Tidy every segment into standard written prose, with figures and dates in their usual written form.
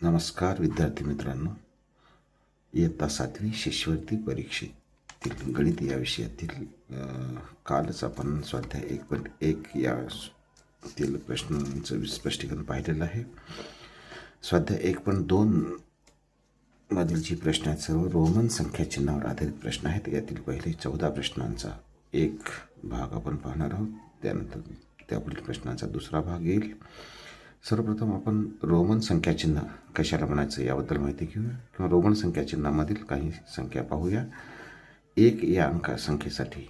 नमस्कार विद्यार्थी मित्रांनो, इयत्ता 7वी शिष्यवृत्ती परीक्षेतील गणित या विषयातील कालच आपण स्वाध्याय 1.1 यातील प्रश्नांचं स्पष्टीकरण पाहिलेलं आहे. स्वाध्याय 1.2 मधील जी प्रश्न आहेत सर्व रोमन संख्या चिन्हावर आधारित प्रश्न आहेत. यातील पहिले 14 प्रश्नांचा एक भाग आपण पाहणार आहोत. त्यानंतर त्यापुढील प्रश्नांचा दुसरा भाग येईल. सर्वप्रथम आपण रोमन संख्या चिन्ह कशाला म्हणायचं याबद्दल माहिती घेऊया किंवा रोमन संख्या चिन्हामधील काही संख्या पाहूया. 1 या संख्येसाठी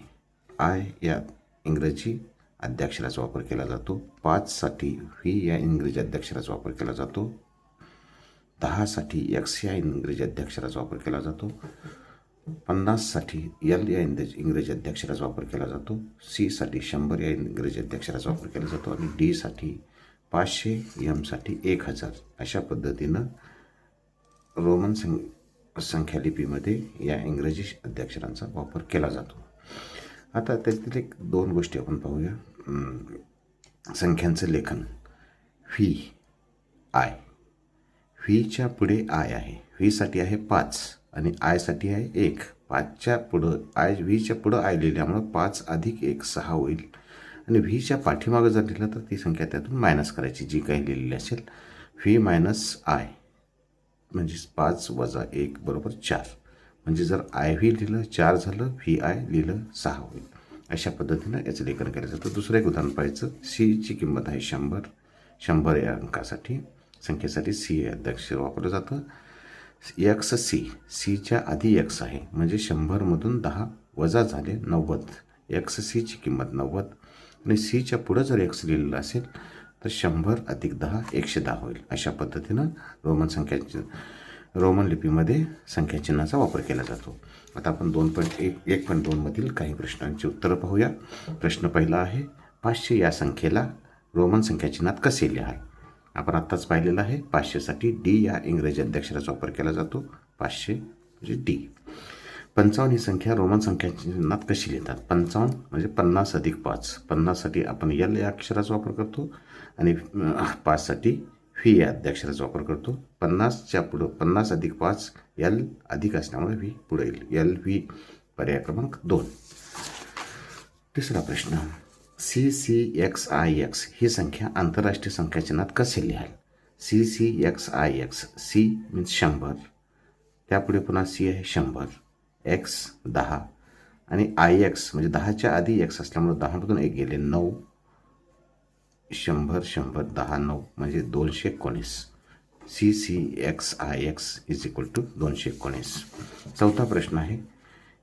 आय या इंग्रजी आद्याक्षराचा वापर केला जातो. 5 साठी व्ही या इंग्रजी आद्याक्षराचा वापर केला जातो. 10 साठी एक्स या इंग्रजी आद्याक्षराचा वापर केला जातो. 50 साठी एल या इंग्रजी आद्याक्षराचा वापर केला जातो. सी साठी 100 या इंग्रजी आद्याक्षराचा वापर केला जातो आणि डी साठी 500, एम साठी 1000 अशा पद्धतीनं रोमन संख्या लिपीमध्ये या इंग्रजी अद्याक्षरांचा वापर केला जातो. आता त्यातील एक दोन गोष्टी आपण पाहूया. संख्यांचं लेखन. व्ही आय, व्हीच्या पुढे आय आहे. व्हीसाठी आहे 5 आणि आयसाठी आहे 1. 5च्या पुढं आय, व्हीच्या पुढं आय लिहिल्यामुळं 5 अधिक 1 6 होईल आणि व्हीच्या पाठीमागं जर लिहिलं तर ती संख्या त्यातून मायनस करायची जी काही लिहिलेली असेल. व्ही मायनस आय म्हणजे 5 वजा 1 बरोबर 4. म्हणजे जर आय व्ही लिहिलं 4 झालं, व्ही आय लिहिलं 6 होईल. अशा पद्धतीनं याचं लेखन केलं जातं. दुसरं एक उदाहरण पाहायचं. सीची किंमत आहे 100. 100 या अंकासाठी संख्येसाठी सी हे अद्याक्षर वापरलं जातं. एक्स सी, सीच्या आधी एक्स आहे म्हणजे 100मधून 10 वजा झाले 90. एक्स सीची किंमत 90 आणि सीच्या पुढं जर एक्स लिहिलेलं असेल तर 100 अधिक 10 110 होईल. अशा पद्धतीनं रोमन लिपीमध्ये संख्या चिन्हाचा वापर केला जातो. आता आपण 1.2 मधील काही प्रश्नांची उत्तरं पाहूया. प्रश्न पहिला आहे, 500 या संख्येला रोमन संख्या चिन्हात कसे लिहाल? आपण आत्ताच पाहिलेलं आहे. 500 साठी डी या इंग्रजी अद्याक्षराचा वापर केला जातो. 500 म्हणजे डी. 55 ही संख्या रोमन संख्या चिन्हात कशी लिहितात? 55 म्हणजे 50 अधिक 5. 50 साठी आपण एल या अक्षराचा वापर करतो आणि 5 साठी व्ही या अद्याक्षराचा वापर करतो. 50च्या पुढं 50 अधिक 5 एल अधिक असल्यामुळे व्ही पुढे येईल. एल व्ही पर्याय क्रमांक 2. तिसरा प्रश्न, C C X I X ही संख्या आंतरराष्ट्रीय संख्या चिन्हात कसे लिहाल? C C X I X. C means 100, त्यापुढे पुन्हा सी आहे 100, एक्स 10 आणि आय एक्स म्हणजे 10च्या आधी एक्स असल्यामुळे 10मधून 1 गेले 9. 100 100 10 9 म्हणजे 219. C C X I X is equal to 219. चौथा प्रश्न आहे,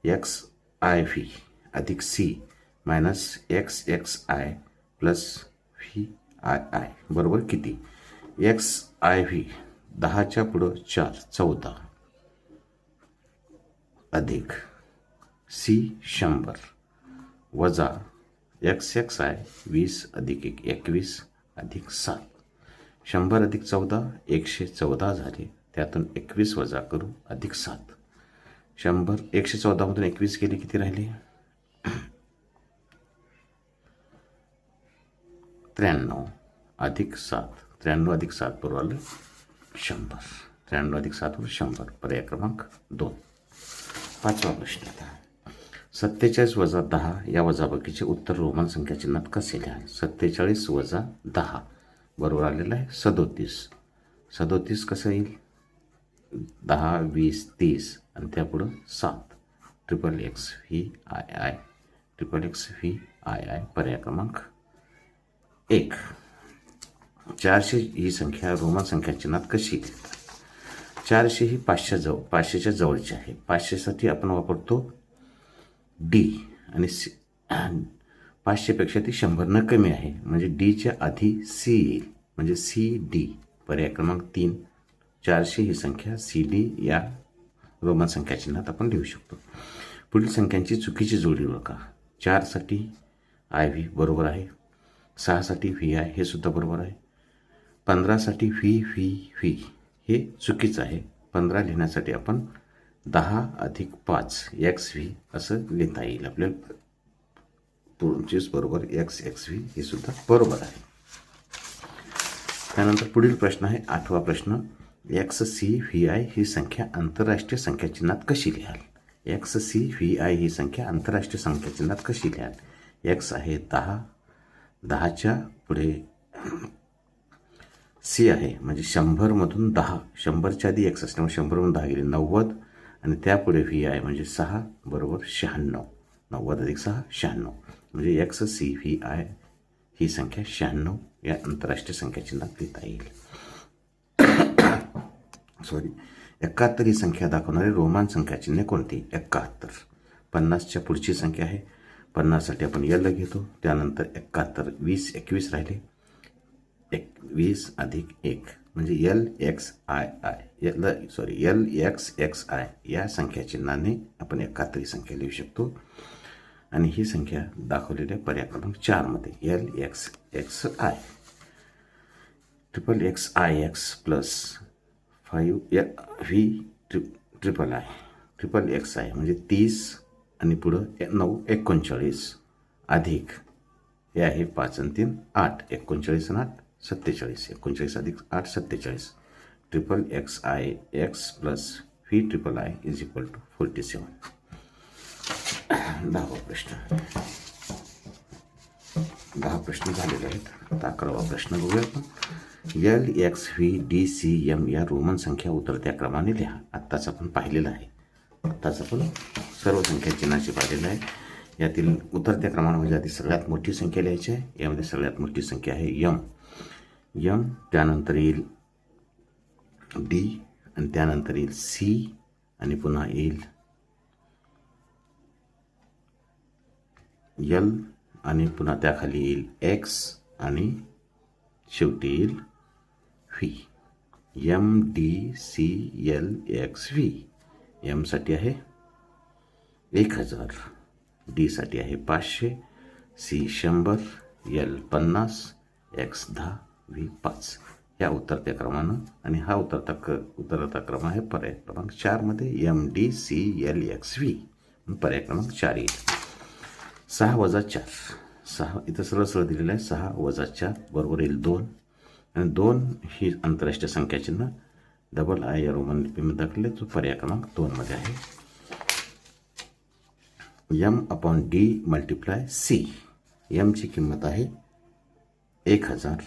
एक्स आय व्ही अधिक C minus X X I plus V I I बरोबर किती? एक्स आय व्ही 10च्या पुढं 4 14 अधिक सी 100 वजा एक्स एक्स आय 20 अधिक 1 21 अधिक 7. 100 अधिक 14 114 झाले. त्यातून 21 वजा करू अधिक 7. 114मधून 21 गेले किती राहिले? 93 अधिक 7. 93 अधिक 7 बरोबर आलं 100. 93 अधिक 7 वर 100 पर्याय क्रमांक 2. पाचवा प्रश्न आता, 47 वजा 10 या वजाबाकीचे उत्तर रोमन संख्या चिन्हात कसे लिहाल? 47 वजा 10 बरोबर आलेलं आहे 37. 37 कसं येईल? 10 20 30 आणि त्यापुढं 7. Triple x V I I, triple x V I I पर्याय क्रमांक 1. 400 ही संख्या रोमन संख्या चिन्हात कशी लिहितात? 400 ही 500च्या जवळची आहे. 500 साठी आपण वापरतो डी आणि 500पेक्षा ती 100 कमी आहे म्हणजे डीच्या आधी सी येईल म्हणजे सी डी पर्याय क्रमांक 3. 400 ही संख्या सी डी या रोमन संख्या चिन्हात आपण लिहू शकतो. पुढील संख्यांची चुकीची जोडी ओळखा. 4 साठी आय व्ही बरोबर आहे. 6 साठी व्ही आय हे सुद्धा बरोबर आहे. 15 साठी व्ही व्ही व्ही हे चुकीचं आहे. 15 लिहिण्यासाठी आपण 10 अधिक 5 एक्स व्ही असं लिहिता येईल. आपल्याला 25 बरोबर एक्स एक्स व्ही हे सुद्धा बरोबर आहे. त्यानंतर पुढील प्रश्न आहे 8वा प्रश्न, XCVI ही संख्या आंतरराष्ट्रीय संख्याचिन्हात कशी लिहाल? XCVI ही संख्या आंतरराष्ट्रीय संख्याचिन्हात कशी लिहाल? एक्स आहे 10, 10च्या पुढे सी आहे म्हणजे 100मधून 10, 100च्या आधी एक्स असल्यामुळे 100मधून 10 गेले 90, आणि त्यापुढे व्ही आय म्हणजे 6 बरोबर 96. 90 अधिक 6 96, म्हणजे XCVI ही संख्या 96 या आंतरराष्ट्रीय संख्याचिन्हात लिहिता येईल. 71 ही संख्या दाखवणारी रोमन संख्याचिन्हे कोणती? 71. 50च्या पुढची संख्या आहे. 50साठी आपण यल घेतो, त्यानंतर 71, 20, 21 राहिले, 20 अधिक 1 म्हणजे LXXI या संख्याचिन्हाने आपण 71 ही संख्या लिहू शकतो. आणि ही संख्या दाखवलेल्या पर्याय क्रमांक 4 मध्ये LXXI. XXIX plus 5V XXI म्हणजे 30 आणि पुढं 9 39 अधिक हे आहे 5 आणि 3 8, 39 आणि 8 47, 39 अधिक 8 47. XXIX plus VIII is equal to 47. 10वा प्रश्न. 10 प्रश्न झालेले आहेत. आता 11वा प्रश्न बघूया आपण. LXVDCM या रोमन संख्या उतरत्या क्रमाने लिहा. आत्ताच आपण पाहिलेलं आहे. आत्ताच आपण सर्व संख्या चिन्हाची पाहिलेलं आहे. यातील उतरत्या क्रमाने आधी सगळ्यात मोठी संख्या लिहायची आहे. यामध्ये सगळ्यात मोठी संख्या आहे M, त्यानंतर येईल D, आणि त्यानंतर येईल C, आणि पुन्हा येईल L, आणि पुन्हा त्याखाली येईल X, आणि शेवटी येईल V. MDCLXV. M साठी आहे 1000, D साठी आहे 500, C 100, L 50, X 10, V 5 या उतरत्या क्रमानं. आणि हा उतरता क्रम आहे पर्याय क्रमांक 4 मध्ये MDCLXV. पर्याय क्रमांक 4 येईल. 6 वजा 4, 6 इथं सरळ दिलेलं आहे. 6 वजा 4 बरोबर येईल 2, आणि 2 ही आंतरराष्ट्रीय संख्याचिन्ह II या रोमन लिपीमध्ये दाखवले, तो पर्याय क्रमांक 2 मध्ये आहे. M/D multiply C. M ची किंमत आहे 1000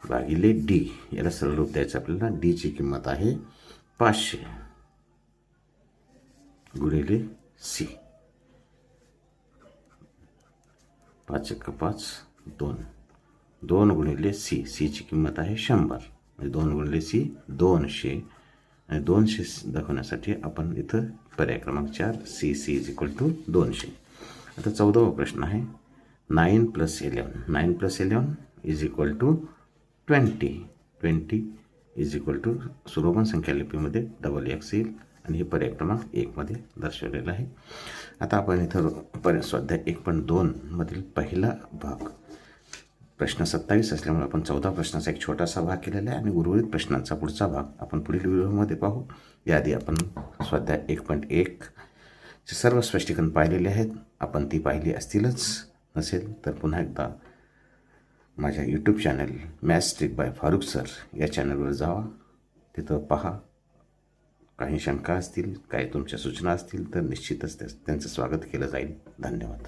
भागिले D. याला सरळ रूप द्यायचं आपल्याला. D ची किंमत आहे 500 गुणिले C. 5 × 5 2, 2 गुणिले C. C ची किंमत आहे 100 म्हणजे 2 गुणिले C 200, आणि 200 दाखवण्यासाठी आपण इथं पर्याय क्रमांक 4 C इज इक्वल टू 200. आता 14वा प्रश्न आहे. 9 + 11. 9 + 11 is equal to 20. 20 is equal to Roman संख्या लिपीमध्ये XX येईल, आणि हे पर्याय क्रमांक 1 मध्ये दर्शवलेलं आहे. आता आपण इथं स्वाध्याय 1.2 मधील पहिला भाग, प्रश्न 27 असल्यामुळे आपण 14 प्रश्नाचा एक छोटासा भाग केलेला आहे, आणि उर्वरित प्रश्नांचा पुढचा भाग आपण पुढील व्हिडिओमध्ये पाहू. याआधी आपण स्वाध्याय 1.1 चे सर्व स्पष्टीकरण पाहिलेले आहेत. आपण ती पाहिली असतीलच. नसेल तर पुन्हा एकदा माझ्या YouTube channel maths trick by Farooq sir या चॅनलवर जावा. तिथं पहा. काही शंका असतील, काही तुमच्या सूचना असतील तर निश्चितच त्यांचं स्वागत केलं जाईल. धन्यवाद.